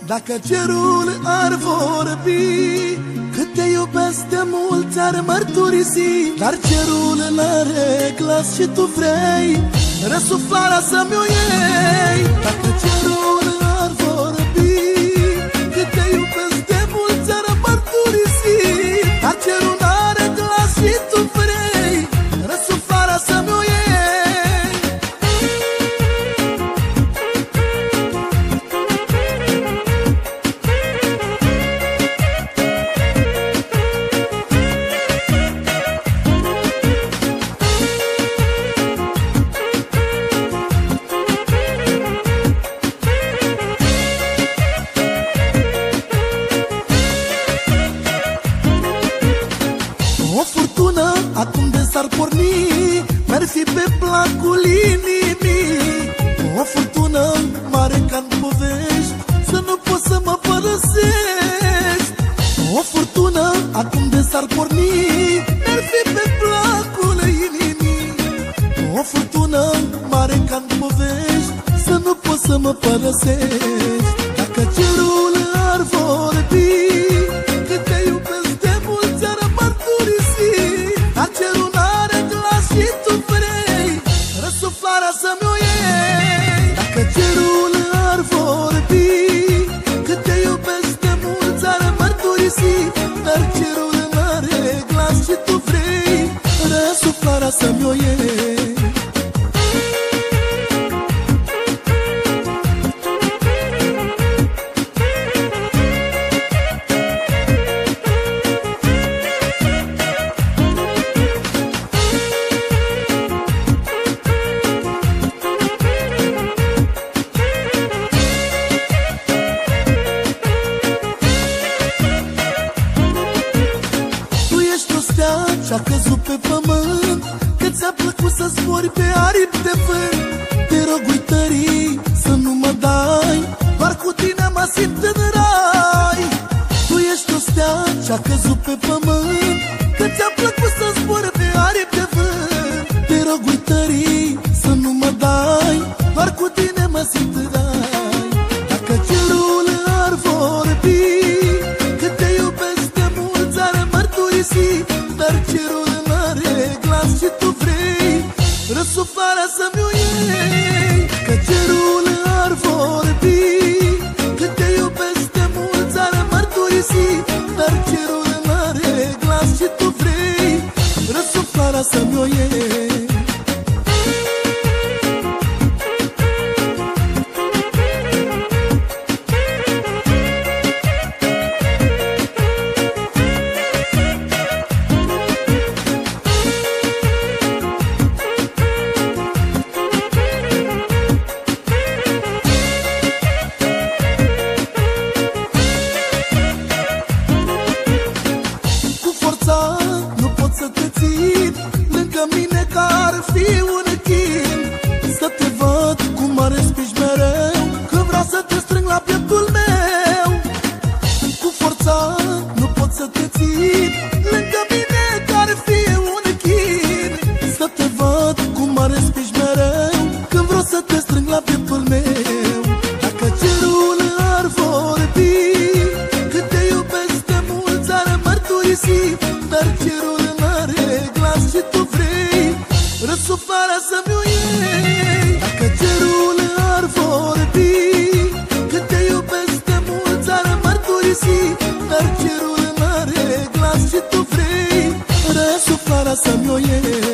Dacă cerul ar vorbi, cât te iubesc de mult ți-ar mărturisi. Dar cerul n-are glas și tu vrei răsuflarea să-mi o iei. Dacă cerul ar vorbi, cât te iubesc de mult ți-ar mărturisi. Dar cerul n-are glas și tu vrei răsuflarea să-mi o iei. O furtună acum de s-ar porni, mersi pe placul inimii. O furtună mare ca-n povești, să nu poți să mă părăsești. O furtună acum de s-ar porni, mersi pe placul inimii. O furtună mare ca-n povești, să nu poți să mă părăsești. Dacă cerul ar vorbi, cât te iubesc de mult ți-ar mărturisi. Dar cerul n-are glas și tu vrei răsuflarea să-mi o iei. Dacă cerul ar vorbi, cât te iubesc de mult ți-ar mărturisi. Dar cerul n-are glas și tu vrei răsuflarea să-mi o iei. Și-a căzut pe pământ, că ți-a plăcut să zbori pe aripi de vânt. Te rog, uitării, să nu mă dai, doar cu tine mă simt în rai. Tu ești o stea și-a căzut pe pământ, că ți-a plăcut să zbori pe aripi de vânt. Te rog, uitării, să nu mă dai, doar cu tine mă simt în rai. Dacă cerul ar vorbi, cât te iubesc de mult ți-ar mărturisi. Dar cerul n-are glas și tu vrei răsuflarea să-mi o iei. Că cerul ar vorbi, cât te iubesc de mult ți-ar mărturisi. Dar cerul n-are glas și tu vrei răsuflarea să-mi o iei. Nu pot să te țin lângă mine, că ar fi un chin. Să te văd cum mă respingi mereu, că vreau să te strâng la pieptul meu. Cu forța nu pot să te țin lângă mine, că ar fi un chin. Să te văd cum mă respingi mereu, când vreau să te strâng la pieptul meu. Dacă cerul ar vorbi, cât te iubesc de mult ți-ar mărturisi. Dar cerul n-are glas și tu vrei răsuflarea să-mi o iei. Dacă cerul ar vorbi, cât te iubesc de mult ți-ar mărturisi. Dar cerul n-are glas și tu vrei răsuflarea să-mi o iei.